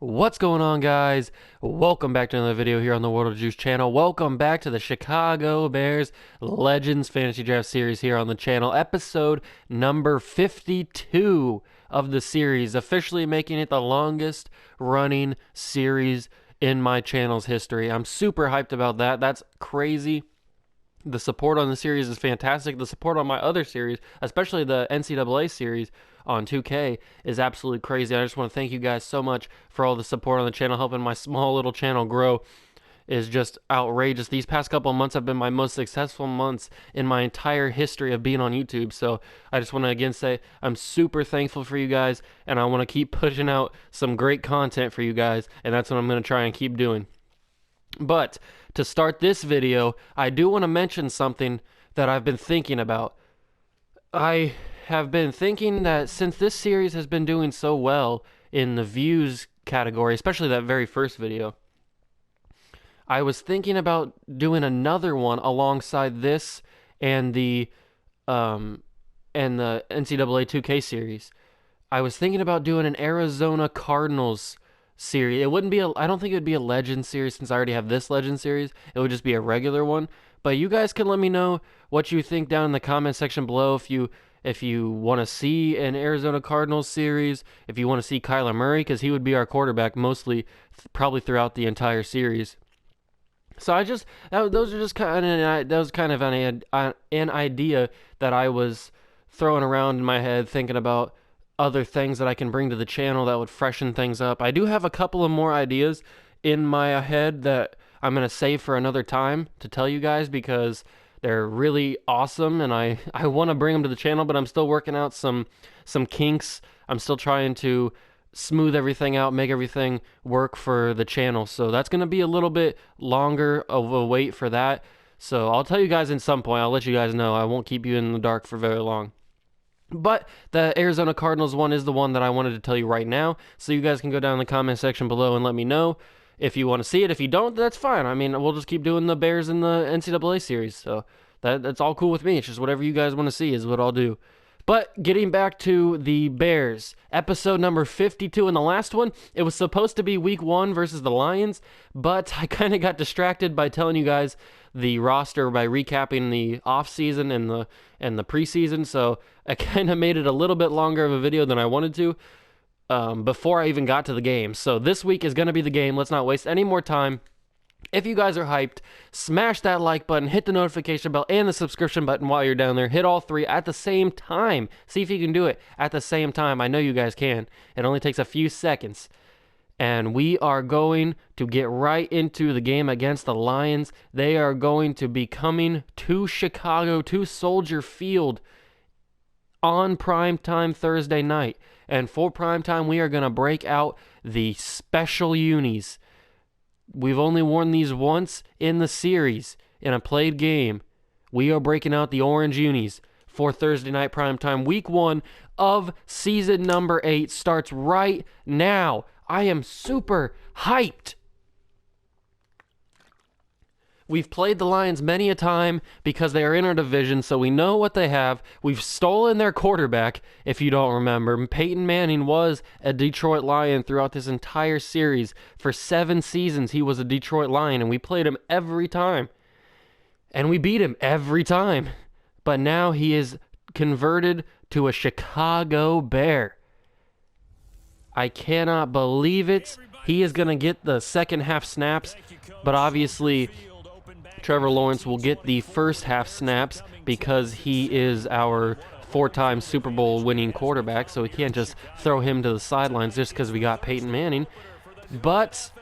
What's going on, guys? Welcome back to another video here on the World of Juice channel. Welcome back to the Chicago Bears Legends Fantasy Draft Series here on the channel. Episode number 52 of the series, officially making it the longest running series in my channel's history. I'm super hyped about that. That's crazy. The support on the series is fantastic. The support on my other series, especially the NCAA series on 2K, is absolutely crazy. I just want to thank you guys so much for all the support on the channel. Helping my small little channel grow is just outrageous. These past couple of months have been my most successful months in my entire history of being on YouTube. So I just want to again say I'm super thankful for you guys, and I want to keep pushing out some great content for you guys, and that's what I'm going to try and keep doing. But to start this video, I do want to mention something that I've been thinking about. I have been thinking that since this series has been doing so well in the views category, especially that very first video, I was thinking about doing another one alongside this and the NCAA 2K series. I was thinking about doing an Arizona Cardinals series. It wouldn't be I don't think it would be a legend series since I already have this legend series. It would just be a regular one. But you guys can let me know what you think down in the comment section below. If you want to see an Arizona Cardinals series, if you want to see Kyler Murray, because he would be our quarterback mostly, probably throughout the entire series. So those are just kind of an idea that I was throwing around in my head, thinking about other things that I can bring to the channel that would freshen things up. I do have a couple of more ideas in my head that I'm going to save for another time to tell you guys because they're really awesome, and I want to bring them to the channel, but I'm still working out some kinks. I'm still trying to smooth everything out, make everything work for the channel. So that's going to be a little bit longer of a wait for that. So I'll tell you guys in some point. I'll let you guys know. I won't keep you in the dark for very long. But the Arizona Cardinals one is the one that I wanted to tell you right now. So you guys can go down in the comment section below and let me know if you want to see it. If you don't, that's fine. I mean, we'll just keep doing the Bears in the NCAA series. So that's all cool with me. It's just whatever you guys want to see is what I'll do. But getting back to the Bears, episode number 52, and the last one, it was supposed to be week 1 versus the Lions, but I kind of got distracted by telling you guys the roster by recapping the offseason and the preseason, so I kind of made it a little bit longer of a video than I wanted to before I even got to the game. So this week is going to be the game. Let's not waste any more time. If you guys are hyped, smash that like button, hit the notification bell, and the subscription button while you're down there. Hit all three at the same time. See if you can do it at the same time. I know you guys can. It only takes a few seconds. And we are going to get right into the game against the Lions. They are going to be coming to Chicago, to Soldier Field on primetime Thursday night. And for primetime, we are going to break out the special unis. We've only worn these once in the series in a played game. We are breaking out the orange unis for Thursday night primetime. Week 1 of season number 8 starts right now. I am super hyped. We've played the Lions many a time because they are in our division, so we know what they have. We've stolen their quarterback, if you don't remember. Peyton Manning was a Detroit Lion throughout this entire series. For 7 seasons, he was a Detroit Lion, and we played him every time. And we beat him every time. But now he is converted to a Chicago Bear. I cannot believe it. He is going to get the second half snaps, but obviously Trevor Lawrence will get the first half snaps because he is our 4-time Super Bowl winning quarterback, so we can't just throw him to the sidelines just because we got Peyton Manning. But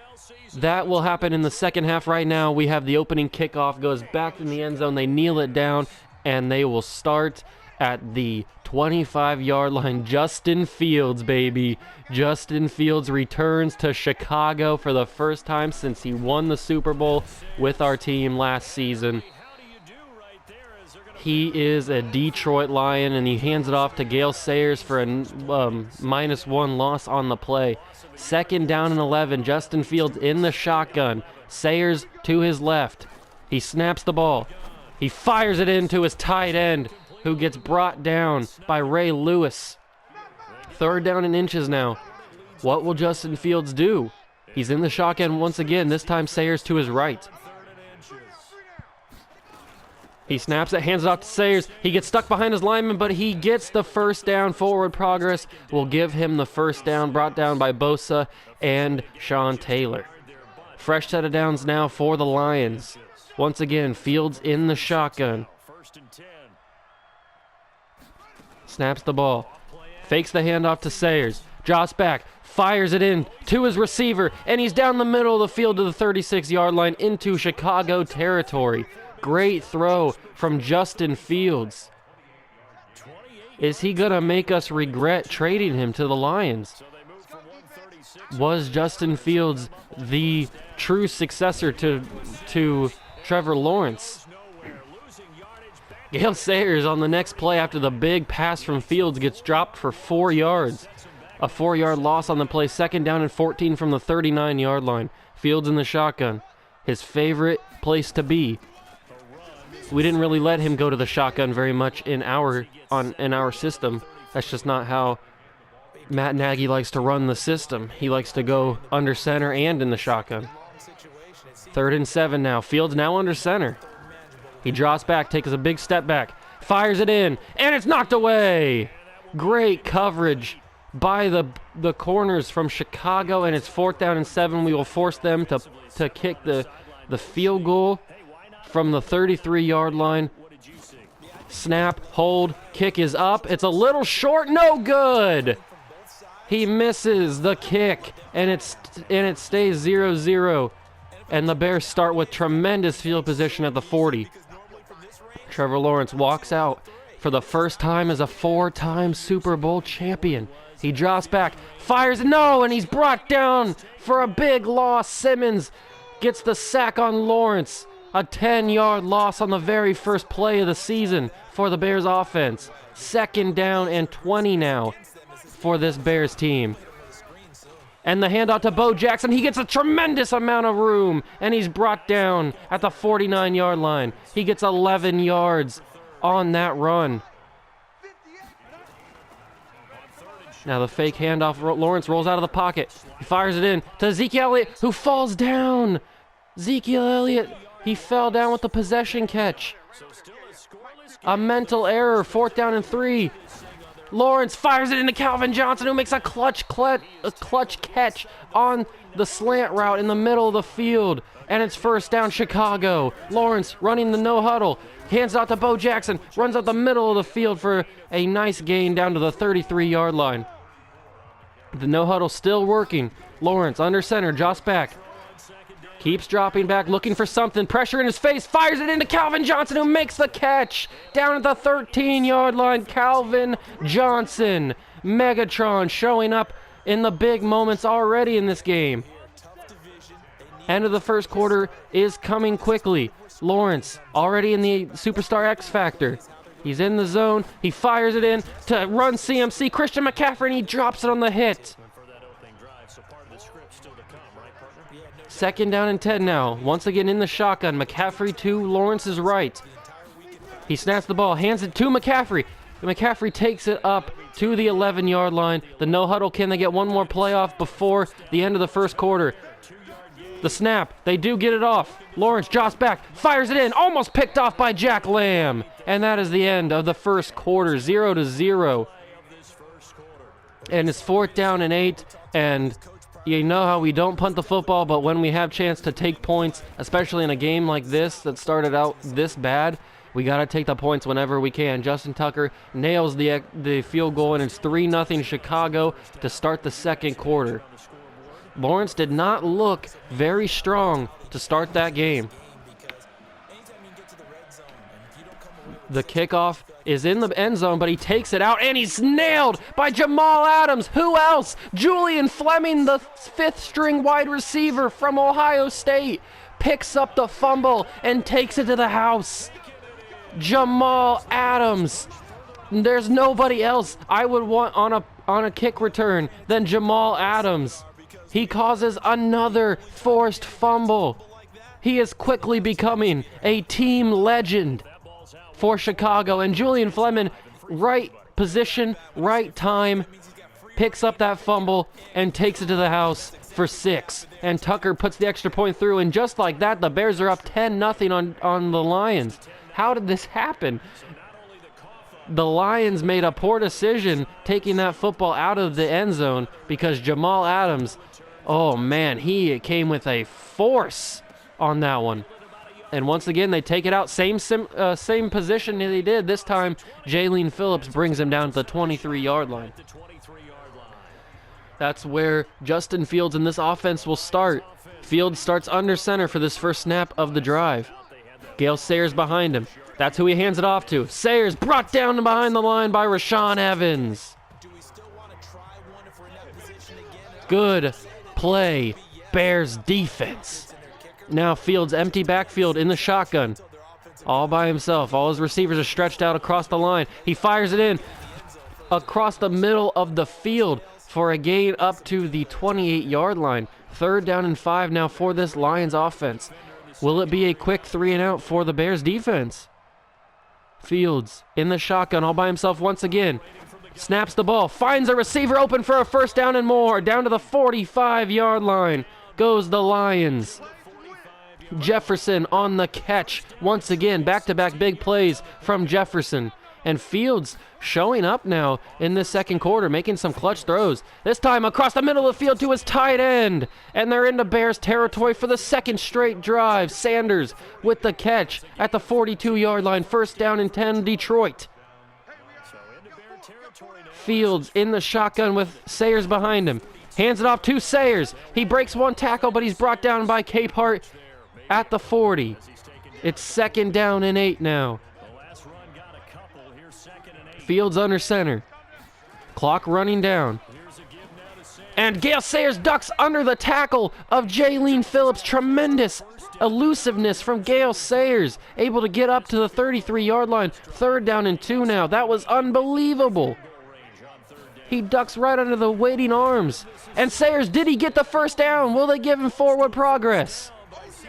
that will happen in the second half. Right now, we have the opening kickoff, goes back in the end zone, they kneel it down, and they will start at the 25-yard line. Justin Fields, baby. Justin Fields returns to Chicago for the first time since he won the Super Bowl with our team last season. He is a Detroit Lion, and he hands it off to Gale Sayers for a -1 loss on the play. Second down and 11. Justin Fields in the shotgun. Sayers to his left. He snaps the ball. He fires it into his tight end, who gets brought down by Ray Lewis. Third down and inches now. What will Justin Fields do? He's in the shotgun once again, this time Sayers to his right. He snaps it, hands it off to Sayers. He gets stuck behind his lineman, but he gets the first down. Forward progress will give him the first down, brought down by Bosa and Sean Taylor. Fresh set of downs now for the Lions. Once again, Fields in the shotgun. Snaps the ball. Fakes the handoff to Sayers. Drops back. Fires it in to his receiver. And he's down the middle of the field to the 36-yard line into Chicago territory. Great throw from Justin Fields. Is he going to make us regret trading him to the Lions? Was Justin Fields the true successor to Trevor Lawrence? Gale Sayers on the next play after the big pass from Fields gets dropped for 4 yards. A 4-yard loss on the play, 2nd down and 14 from the 39-yard line. Fields in the shotgun, his favorite place to be. We didn't really let him go to the shotgun very much in our system. That's just not how Matt Nagy likes to run the system. He likes to go under center and in the shotgun. 3rd and 7 now. Fields now under center. He drops back, takes a big step back, fires it in, and it's knocked away. Great coverage by the corners from Chicago, and it's 4th down and 7. We will force them to kick the field goal from the 33-yard line. Snap, hold, kick is up. It's a little short, no good. He misses the kick, and it stays 0-0. And the Bears start with tremendous field position at the 40. Trevor Lawrence walks out for the first time as a 4-time Super Bowl champion. He drops back, fires, no, and he's brought down for a big loss. Simmons gets the sack on Lawrence. A 10-yard loss on the very first play of the season for the Bears offense. 2nd down and 20 now for this Bears team. And the handoff to Bo Jackson. He gets a tremendous amount of room, and he's brought down at the 49-yard line. He gets 11 yards on that run. Now the fake handoff. Lawrence rolls out of the pocket. He fires it in to Ezekiel Elliott, who falls down. Ezekiel Elliott, he fell down with the possession catch. A mental error, 4th down and 3. Lawrence fires it into Calvin Johnson, who makes a clutch catch on the slant route in the middle of the field. And it's 1st down Chicago. Lawrence running the no huddle. Hands out to Bo Jackson. Runs out the middle of the field for a nice gain down to the 33-yard line. The no huddle still working. Lawrence under center, drops back. Keeps dropping back, looking for something. Pressure in his face. Fires it into Calvin Johnson, who makes the catch. Down at the 13-yard line, Calvin Johnson. Megatron showing up in the big moments already in this game. End of the first quarter is coming quickly. Lawrence already in the Superstar X Factor. He's in the zone. He fires it in to run CMC. Christian McCaffrey, and he drops it on the hit. 2nd down and 10 now. Once again in the shotgun. McCaffrey to Lawrence's right. He snaps the ball, hands it to McCaffrey. McCaffrey takes it up to the 11-yard line. The no huddle, can they get one more play off before the end of the first quarter? The snap, they do get it off. Lawrence drops back, fires it in, almost picked off by Jack Lamb. And that is the end of the first quarter, 0-0. And it's 4th down and 8, and you know how we don't punt the football, but when we have chance to take points, especially in a game like this that started out this bad, we got to take the points whenever we can. Justin Tucker nails the field goal, and it's 3-0 Chicago to start the second quarter. Lawrence did not look very strong to start that game. The kickoff is in the end zone, but he takes it out, and he's nailed by Jamal Adams. Who else? Julian Fleming, the 5th-string wide receiver from Ohio State, picks up the fumble and takes it to the house. Jamal Adams. There's nobody else I would want on a kick return than Jamal Adams. He causes another forced fumble. He is quickly becoming a team legend for Chicago. And Julian Fleming, right position, right time, picks up that fumble and takes it to the house for 6. And Tucker puts the extra point through, and just like that, the Bears are up 10-0 on the Lions. How did this happen? The Lions made a poor decision taking that football out of the end zone because Jamal Adams, oh man, he came with a force on that one. And once again, they take it out. Same position they did. This time, Jaylene Phillips brings him down to the 23-yard line. That's where Justin Fields in this offense will start. Fields starts under center for this first snap of the drive. Gale Sayers behind him. That's who he hands it off to. Sayers brought down behind the line by Rashaan Evans. Good play, Bears defense. Now Fields empty backfield in the shotgun. All by himself. All his receivers are stretched out across the line. He fires it in across the middle of the field for a gain up to the 28-yard line. 3rd down and 5 now for this Lions offense. Will it be a quick 3-and-out for the Bears defense? Fields in the shotgun all by himself once again. Snaps the ball, finds a receiver open for a 1st down and more. Down to the 45-yard line goes the Lions. Jefferson on the catch. Once again, back-to-back big plays from Jefferson. And Fields showing up now in the second quarter, making some clutch throws. This time across the middle of the field to his tight end. And they're into Bears territory for the second straight drive. Sanders with the catch at the 42-yard line. 1st down and 10, Detroit. Fields in the shotgun with Sayers behind him. Hands it off to Sayers. He breaks one tackle, but he's brought down by Capehart at the 40. It's 2nd down and 8 now. Fields under center. Clock running down. And Gale Sayers ducks under the tackle of Jaylene Phillips. Tremendous elusiveness from Gale Sayers. Able to get up to the 33-yard line. 3rd down and 2 now. That was unbelievable. He ducks right under the waiting arms. And Sayers, did he get the 1st down? Will they give him forward progress?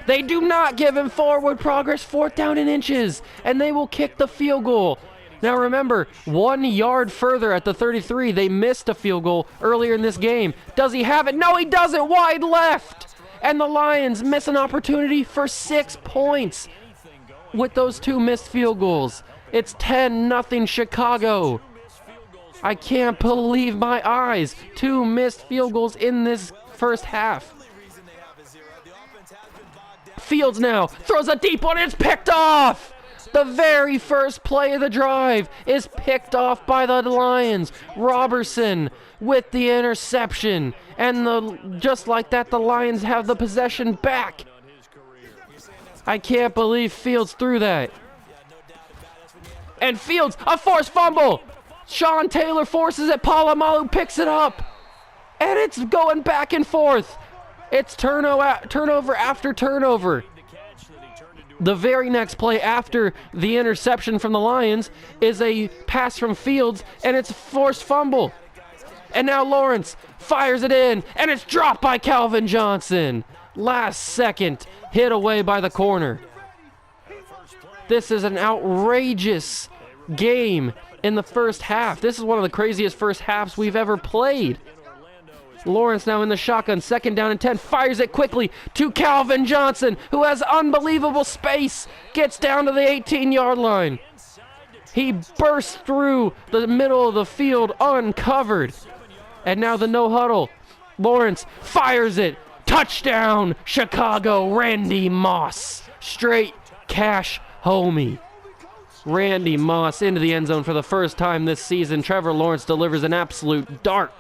They do not give him forward progress. 4th down and inches. And they will kick the field goal. Now remember, 1 yard further at the 33, they missed a field goal earlier in this game. Does he have it? No, he doesn't. Wide left. And the Lions miss an opportunity for 6 points with those 2 missed field goals. It's 10-0 Chicago. I can't believe my eyes. 2 missed field goals in this first half. Fields now throws a deep one. It's picked off. The very first play of the drive is picked off by the Lions. Robertson with the interception. And just like that, the Lions have the possession back. I can't believe Fields threw that. And Fields, a forced fumble. Sean Taylor forces it. Polamalu picks it up. And it's going back and forth. It's turnover after turnover. The very next play after the interception from the Lions is a pass from Fields, and it's a forced fumble. And now Lawrence fires it in, and it's dropped by Calvin Johnson. Last second, hit away by the corner. This is an outrageous game in the first half. This is one of the craziest first halves we've ever played. Lawrence now in the shotgun, 2nd down and 10, fires it quickly to Calvin Johnson, who has unbelievable space, gets down to the 18-yard line. He bursts through the middle of the field uncovered. And now the no huddle. Lawrence fires it. Touchdown, Chicago, Randy Moss. Straight cash homie. Randy Moss into the end zone for the first time this season. Trevor Lawrence delivers an absolute dart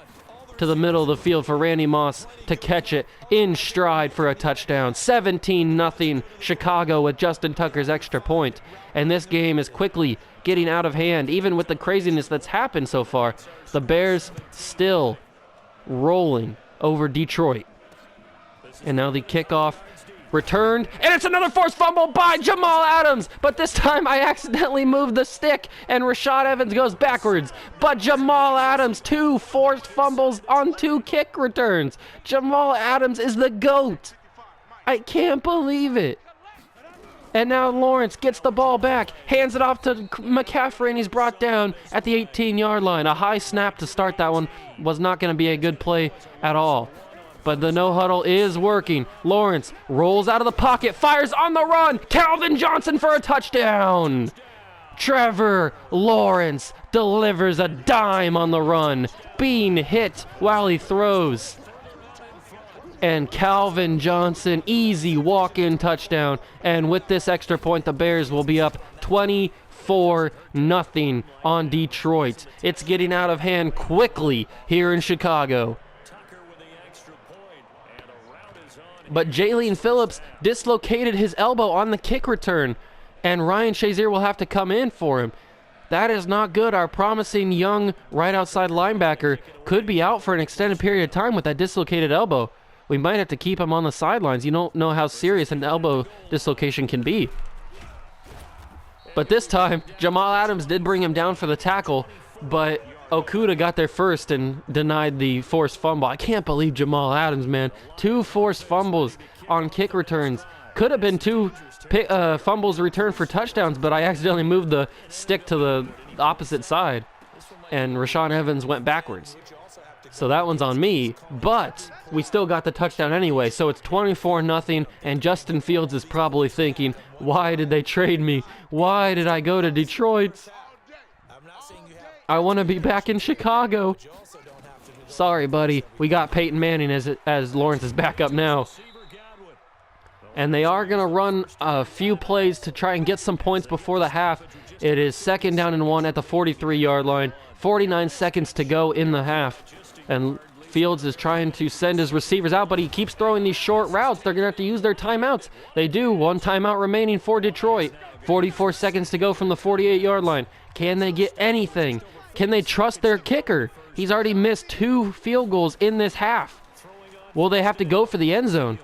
to the middle of the field for Randy Moss to catch it in stride for a touchdown. 17-0 Chicago with Justin Tucker's extra point. And this game is quickly getting out of hand, even with the craziness that's happened so far. The Bears still rolling over Detroit. And now the kickoff returned, and it's another forced fumble by Jamal Adams, but this time I accidentally moved the stick, and Rashaan Evans goes backwards. But Jamal Adams, 2 forced fumbles on 2 kick returns. Jamal Adams is the GOAT. I can't believe it. And now Lawrence gets the ball back, hands it off to McCaffrey, and he's brought down at the 18-yard line. A high snap to start that one was not going to be a good play at all. But the no-huddle is working. Lawrence rolls out of the pocket, fires on the run. Calvin Johnson for a touchdown. Trevor Lawrence delivers a dime on the run, being hit while he throws. And Calvin Johnson, easy walk-in touchdown. And with this extra point, the Bears will be up 24-0 on Detroit. It's getting out of hand quickly here in Chicago. But Jalen Phillips dislocated his elbow on the kick return, and Ryan Shazier will have to come in for him. That is not good. Our promising young right outside linebacker could be out for an extended period of time with that dislocated elbow. We might have to keep him on the sidelines. You don't know how serious an elbow dislocation can be. But this time, Jamal Adams did bring him down for the tackle, but Okuda got there first and denied the forced fumble. I can't believe Jamal Adams, man. 2 forced fumbles on kick returns. Could have been 2 fumbles returned for touchdowns, but I accidentally moved the stick to the opposite side, and Rashaan Evans went backwards. So that one's on me, but we still got the touchdown anyway, so it's 24-0, and Justin Fields is probably thinking, why did they trade me? Why did I go to Detroit? I want to be back in Chicago. Sorry, buddy. We got Peyton Manning as Lawrence's backup now. And they are going to run a few plays to try and get some points before the half. It is 2nd down and 1 at the 43-yard line. 49 seconds to go in the half. And Fields is trying to send his receivers out, but he keeps throwing these short routes. They're going to have to use their timeouts. They do. 1 timeout remaining for Detroit. 44 seconds to go from the 48-yard line. Can they get anything? Can they trust their kicker? He's already missed 2 field goals in this half. Will they have to go for the end zone?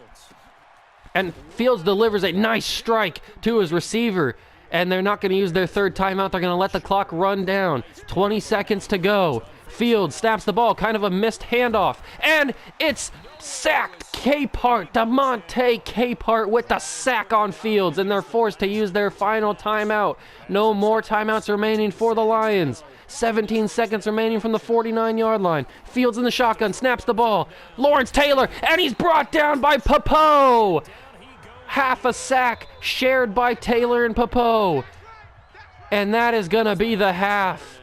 And Fields delivers a nice strike to his receiver. And they're not going to use their 3rd timeout. They're going to let the clock run down. 20 seconds to go. Fields snaps the ball, kind of a missed handoff. And it's sacked. DeMonte Capehart with the sack on Fields. And they're forced to use their final timeout. No more timeouts remaining for the Lions. 17 seconds remaining from the 49-yard line. Fields in the shotgun, snaps the ball. Lawrence Taylor, and he's brought down by Popo. Half a sack shared by Taylor and Popo. And that is going to be the half.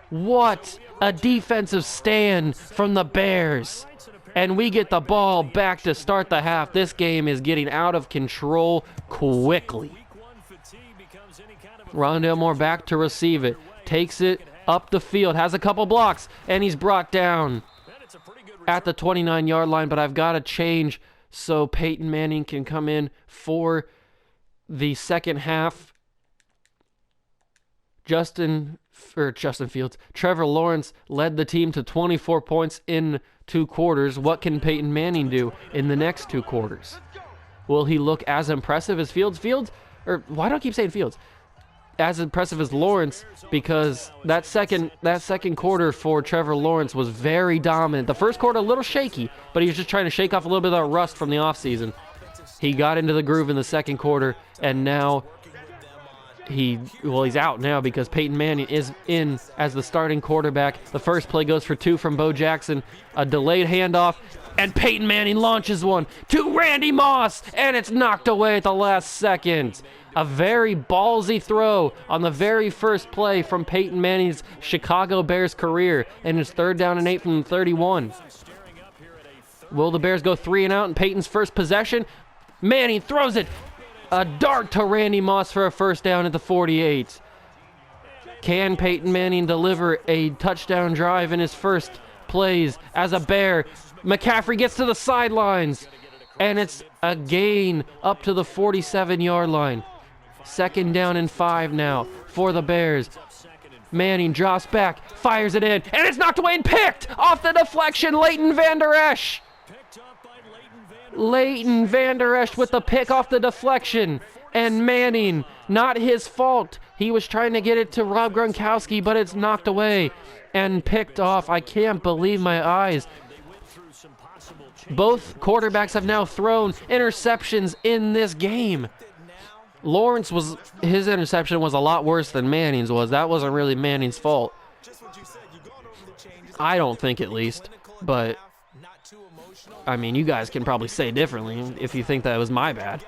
What a defensive stand from the Bears. And we get the ball back to start the half. This game is getting out of control quickly. Rondale Moore back to receive it. Takes it up the field. Has a couple blocks. And he's brought down at the 29-yard line. But I've got to change so Peyton Manning can come in for the second half. Justin Fields. Trevor Lawrence led the team to 24 points in 2 quarters. What can Peyton Manning do in the next 2 quarters? Will he look as impressive as Fields? Or why do I keep saying Fields? As impressive as Lawrence, because that second quarter for Trevor Lawrence was very dominant. The first quarter a little shaky, but he was just trying to shake off a little bit of that rust from the offseason. He got into the groove in the second quarter, and now he's out now because Peyton Manning is in as the starting quarterback. The first play goes for 2 from Bo Jackson, a delayed handoff, and Peyton Manning launches one to Randy Moss, and it's knocked away at the last second. A very ballsy throw on the very first play from Peyton Manning's Chicago Bears career, and it's 3rd down and 8 from the 31. Will the Bears go 3 and out in Peyton's first possession? Manning throws it. A dart to Randy Moss for a first down at the 48. Can Peyton Manning deliver a touchdown drive in his first plays as a Bear? McCaffrey gets to the sidelines, and it's a gain up to the 47-yard line. 2nd down and 5 now for the Bears. Manning drops back, fires it in, and it's knocked away and picked off the deflection. Leighton Vander Esch. Leighton Vander Esch with the pick off the deflection. And Manning, not his fault. He was trying to get it to Rob Gronkowski, but it's knocked away and picked off. I can't believe my eyes. Both quarterbacks have now thrown interceptions in this game. his interception was a lot worse than Manning's was. That wasn't really Manning's fault. I don't think, at least. But, I mean, you guys can probably say differently if you think that was my bad.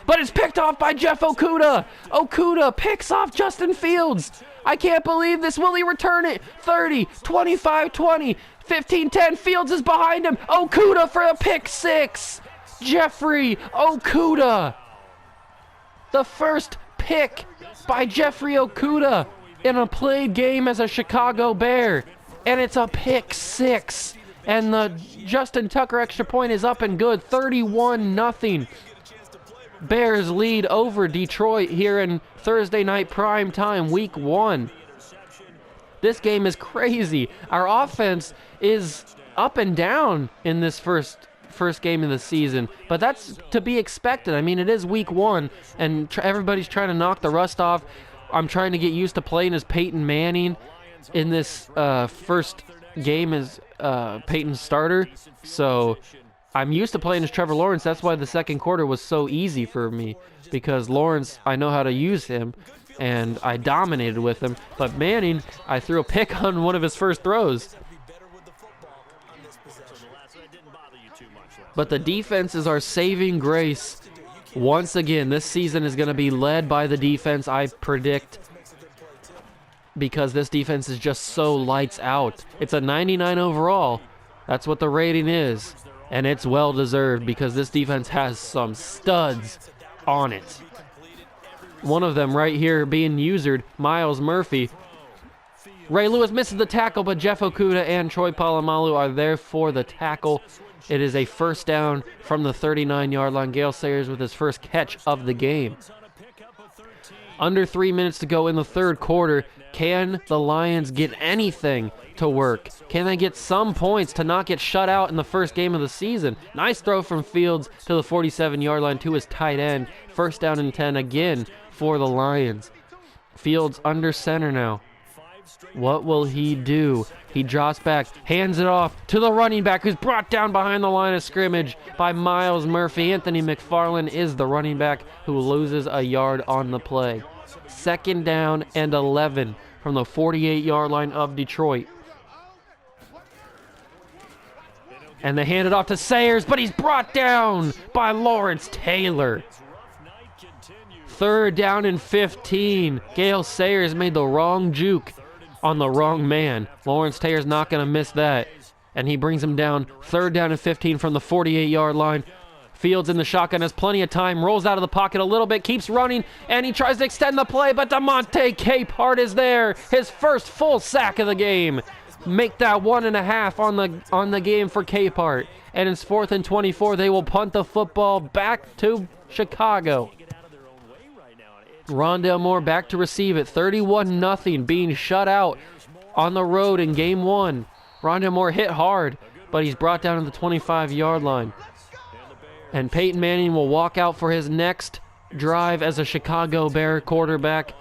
But it's picked off by Jeff Okudah. Okudah picks off Justin Fields. I can't believe this. Will he return it? 30, 25, 20, 15, 10. Fields is behind him. Okudah for a pick six. Jeffrey Okudah. The first pick by Jeffrey Okudah in a played game as a Chicago Bear. And it's a pick six. And the Justin Tucker extra point is up and good. 31-0. Bears lead over Detroit here in Thursday night prime time, week 1. This game is crazy. Our offense is up and down in this first game of the season, but that's to be expected. I mean, it is week 1, and everybody's trying to knock the rust off. I'm trying to get used to playing as Peyton Manning in this first game as Peyton's starter, so I'm used to playing as Trevor Lawrence. That's why the second quarter was so easy for me, because Lawrence, I know how to use him, and I dominated with him. But Manning, I threw a pick on one of his first throws. But the defense is our saving grace. Once again, this season is going to be led by the defense, I predict, because this defense is just so lights out. It's a 99 overall. That's what the rating is. And it's well-deserved because this defense has some studs on it. One of them right here being usered, Myles Murphy. Ray Lewis misses the tackle, but Jeff Okudah and Troy Polamalu are there for the tackle. It is a first down from the 39-yard line. Gale Sayers with his first catch of the game. Under 3 minutes to go in the third quarter. Can the Lions get anything to work? Can they get some points to not get shut out in the first game of the season? Nice throw from Fields to the 47-yard line to his tight end. First down and 10 again for the Lions. Fields under center now. What will he do? He drops back, hands it off to the running back, who's brought down behind the line of scrimmage by Myles Murphy. Anthony McFarland is the running back who loses a yard on the play. Second down and 11 from the 48-yard line of Detroit. And they hand it off to Sayers, but he's brought down by Lawrence Taylor. Third down and 15. Gale Sayers made the wrong juke on the wrong man. Lawrence Taylor's not going to miss that. And he brings him down. Third down and 15 from the 48-yard line. Fields in the shotgun, has plenty of time, rolls out of the pocket a little bit, keeps running, and he tries to extend the play, but DeMonte Capehart is there. His first full sack of the game. Make that 1.5 on the game for Capehart. And it's 4th and 24. They will punt the football back to Chicago. Rondale Moore back to receive it. 31-0, being shut out on the road in game 1. Rondale Moore hit hard, but he's brought down to the 25-yard line. And Peyton Manning will walk out for his next drive as a Chicago Bear quarterback.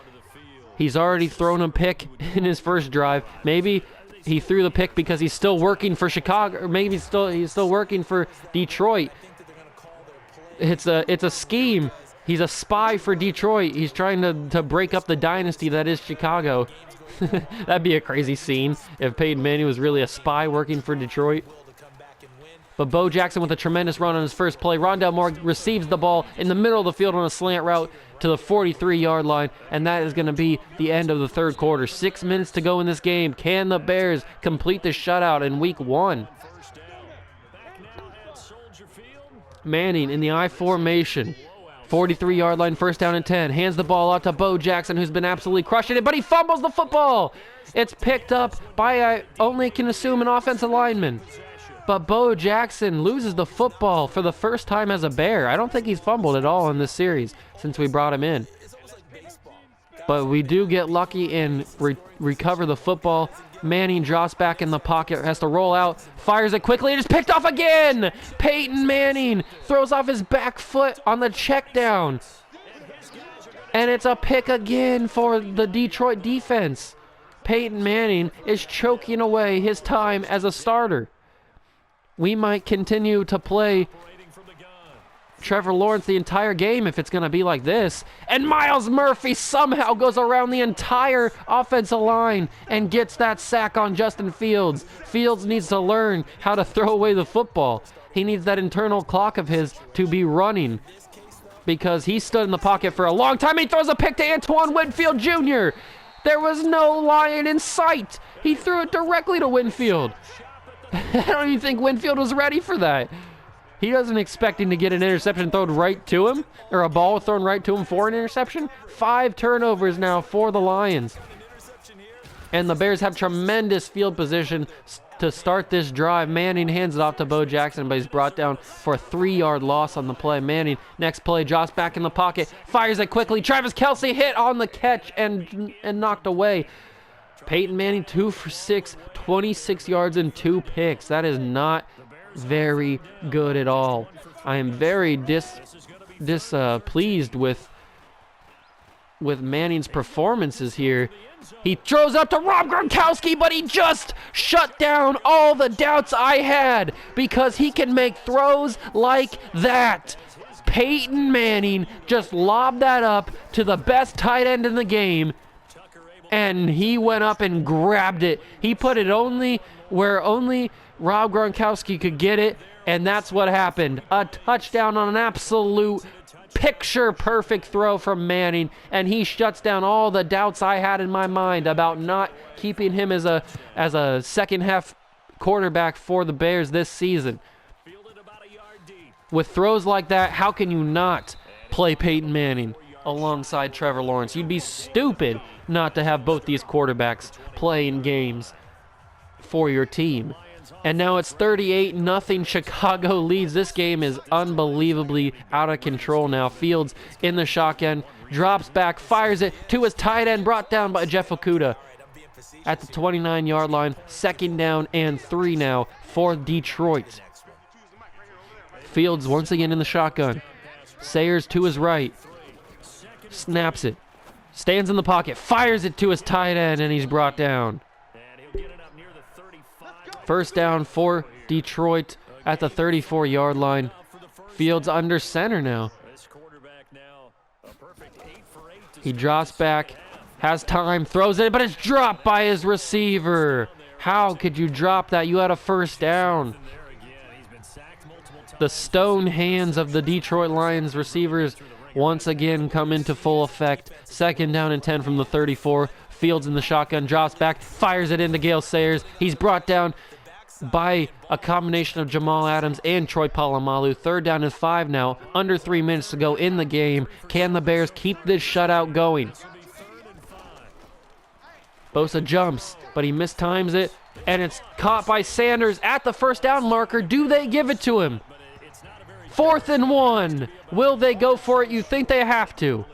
He's already thrown a pick in his first drive. Maybe he threw the pick because he's still working for Chicago, or maybe he's still working for Detroit. It's a scheme. He's a spy for Detroit. He's trying to break up the dynasty that is Chicago. That'd be a crazy scene if Peyton Manning was really a spy working for Detroit. But Bo Jackson with a tremendous run on his first play. Rondale Moore receives the ball in the middle of the field on a slant route to the 43-yard line, and that is going to be the end of the third quarter. 6 minutes to go in this game. Can the Bears complete the shutout in week 1? Manning in the I formation. 43-yard line, first down and 10. Hands the ball out to Bo Jackson, who's been absolutely crushing it, but he fumbles the football. It's picked up by, I only can assume, an offensive lineman. But Bo Jackson loses the football for the first time as a Bear. I don't think he's fumbled at all in this series since we brought him in. But we do get lucky and recover the football. Manning drops back in the pocket, has to roll out, fires it quickly, and it's picked off again! Peyton Manning throws off his back foot on the check down. And it's a pick again for the Detroit defense. Peyton Manning is choking away his time as a starter. We might continue to play Trevor Lawrence the entire game if it's going to be like this. And Myles Murphy somehow goes around the entire offensive line and gets that sack on Justin Fields. Fields needs to learn how to throw away the football. He needs that internal clock of his to be running because he stood in the pocket for a long time. He throws a pick to Antoine Winfield Jr. There was no Lion in sight. He threw it directly to Winfield. I don't even think Winfield was ready for that. He wasn't expecting to get an interception thrown right to him, or a ball thrown right to him for an interception. 5 turnovers now for the Lions. And the Bears have tremendous field position to start this drive. Manning hands it off to Bo Jackson, but he's brought down for a 3-yard loss on the play. Manning, next play, drops back in the pocket, fires it quickly. Travis Kelce hit on the catch and knocked away. Peyton Manning, 2 for 6, 26 yards and 2 picks. That is not very good at all. I am very displeased with Manning's performances here. He throws up to Rob Gronkowski, but he just shut down all the doubts I had because he can make throws like that. Peyton Manning just lobbed that up to the best tight end in the game, and he went up and grabbed it. He put it only where only Rob Gronkowski could get it, and that's what happened. A touchdown on an absolute picture-perfect throw from Manning, and he shuts down all the doubts I had in my mind about not keeping him as a second-half quarterback for the Bears this season. With throws like that, how can you not play Peyton Manning alongside Trevor Lawrence? You'd be stupid not to have both these quarterbacks playing games for your team. And now it's 38-0. Chicago leads. This game is unbelievably out of control now. Fields in the shotgun, drops back, fires it to his tight end, brought down by Jeff Okudah at the 29-yard line. 2nd down and 3 now for Detroit. Fields once again in the shotgun. Sayers to his right. Snaps it. Stands in the pocket, fires it to his tight end, and he's brought down. 1st down for Detroit at the 34-yard line. Fields under center now. He drops back, has time, throws it, but it's dropped by his receiver. How could you drop that? You had a 1st down. The stone hands of the Detroit Lions receivers once again come into full effect. 2nd down and 10 from the 34. Fields in the shotgun, drops back, fires it into Gale Sayers. He's brought down by a combination of Jamal Adams and Troy Polamalu. 3rd down and 5 now. Under 3 minutes to go in the game. Can the Bears keep this shutout going? Bosa jumps, but he mistimes it, and it's caught by Sanders at the 1st down marker. Do they give it to him? 4th and 1. Will they go for it? You think they have to.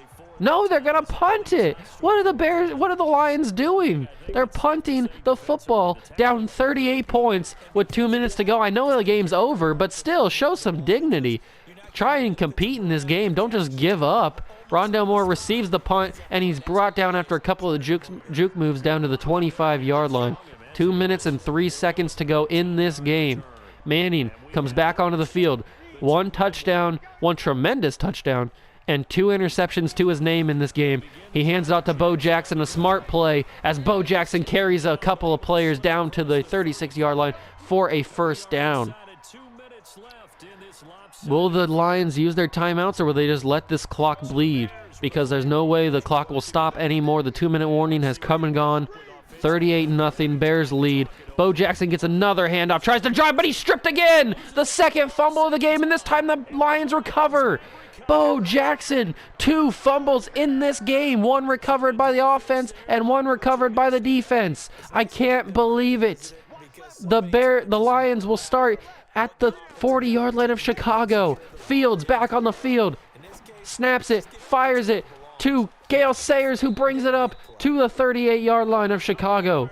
No, they're going to punt it. What are the Lions doing? They're punting the football down 38 points with 2 minutes to go. I know the game's over, but still, show some dignity. Try and compete in this game. Don't just give up. Rondale Moore receives the punt, and he's brought down after a couple of juke moves down to the 25-yard line. 2 minutes and 3 seconds to go in this game. Manning comes back onto the field. 1 touchdown, 1 tremendous touchdown, and 2 interceptions to his name in this game. He hands it out to Bo Jackson, a smart play, as Bo Jackson carries a couple of players down to the 36-yard line for a 1st down. Will the Lions use their timeouts, or will they just let this clock bleed? Because there's no way the clock will stop anymore. The 2-minute warning has come and gone. 38-0, Bears lead. Bo Jackson gets another handoff, tries to drive, but he's stripped again. The 2nd fumble of the game, and this time the Lions recover. Bo Jackson, 2 fumbles in this game. 1 recovered by the offense and 1 recovered by the defense. I can't believe it. The Lions will start at the 40-yard line of Chicago. Fields back on the field. Snaps it, fires it to Gale Sayers, who brings it up to the 38-yard line of Chicago.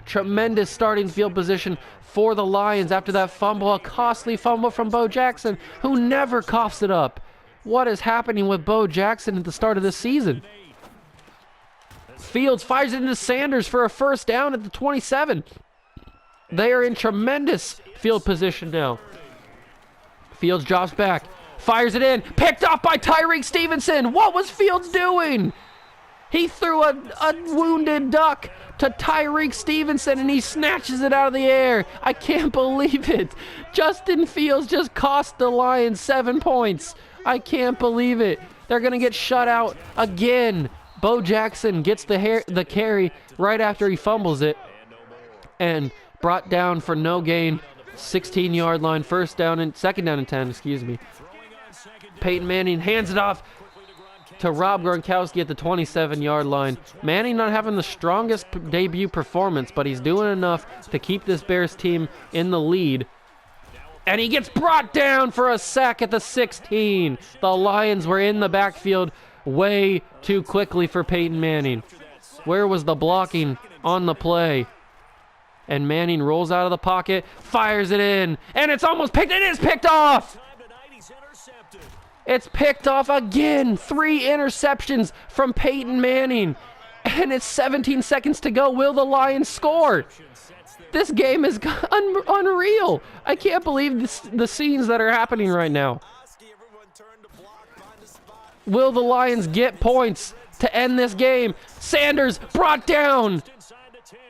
Tremendous starting field position for the Lions after that fumble, a costly fumble from Bo Jackson, who never coughs it up. What is happening with Bo Jackson at the start of this season? Fields fires it into Sanders for a 1st down at the 27. They are in tremendous field position now. Fields drops back, Fires it in. Picked off by Tyreek Stevenson. What was Fields doing? He threw a wounded duck to Tyreek Stevenson, and he snatches it out of the air. I can't believe it. Justin Fields just cost the Lions 7 points. I can't believe it. They're going to get shut out again. Bo Jackson gets the carry right after he fumbles it and brought down for no gain. 16-yard line, second down and 10, excuse me. Peyton Manning hands it off to Rob Gronkowski at the 27-yard line. Manning not having the strongest debut performance, but he's doing enough to keep this Bears team in the lead. And he gets brought down for a sack at the 16. The Lions were in the backfield way too quickly for Peyton Manning. Where was the blocking on the play? And Manning rolls out of the pocket, fires it in, and it's almost picked. It is picked off. It's picked off again. 3 interceptions from Peyton Manning. And it's 17 seconds to go. Will the Lions score? This game is unreal. I can't believe the scenes that are happening right now. Will the Lions get points to end this game? Sanders brought down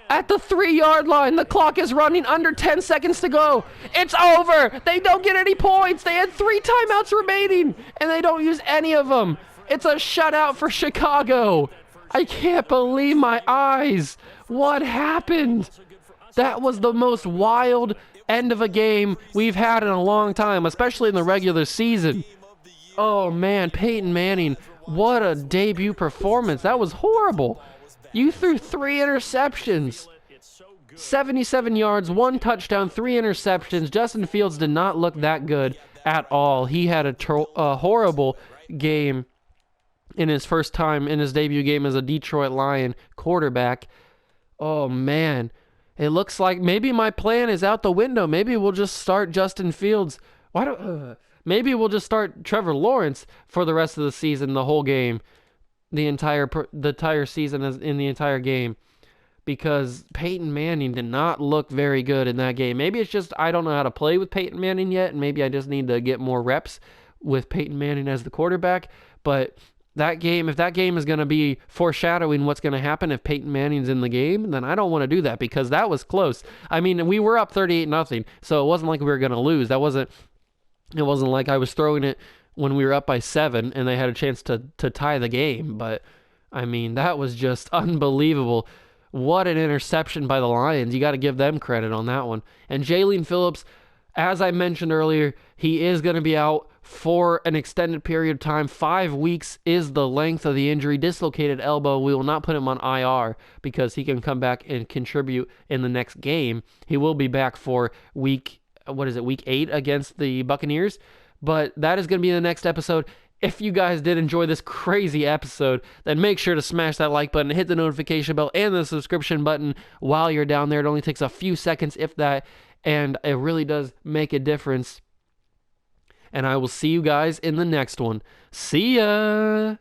at the 3-yard line. The clock is running, under 10 seconds to go. It's over. They don't get any points. They had 3 timeouts remaining, and they don't use any of them. It's a shutout for Chicago. I can't believe my eyes. What happened? That was the most wild end of a game we've had in a long time, especially in the regular season. Oh, man, Peyton Manning, what a debut performance. That was horrible. You threw 3 interceptions, 77 yards, 1 touchdown, 3 interceptions. Justin Fields did not look that good at all. He had a horrible game in his first time, in his debut game as a Detroit Lion quarterback. Oh, man. It looks like maybe my plan is out the window. Maybe we'll just start Justin Fields. Maybe we'll just start Trevor Lawrence for the rest of the season, the whole game. The entire season in the entire game, because Peyton Manning did not look very good in that game. Maybe it's just I don't know how to play with Peyton Manning yet, and maybe I just need to get more reps with Peyton Manning as the quarterback. But if that game is going to be foreshadowing what's going to happen if Peyton Manning's in the game, then I don't want to do that, because that was close. I mean, we were up 38-0, so it wasn't like we were going to lose. It wasn't like I was throwing it when we were up by 7 and they had a chance to tie the game. But, I mean, that was just unbelievable. What an interception by the Lions. You got to give them credit on that one. And Jalen Phillips, as I mentioned earlier, he is going to be out for an extended period of time. 5 weeks is the length of the injury. Dislocated elbow. We will not put him on IR because he can come back and contribute in the next game. He will be back for week 8 against the Buccaneers. But that is going to be in the next episode. If you guys did enjoy this crazy episode, then make sure to smash that like button, hit the notification bell, and the subscription button while you're down there. It only takes a few seconds, if that, and it really does make a difference. And I will see you guys in the next one. See ya!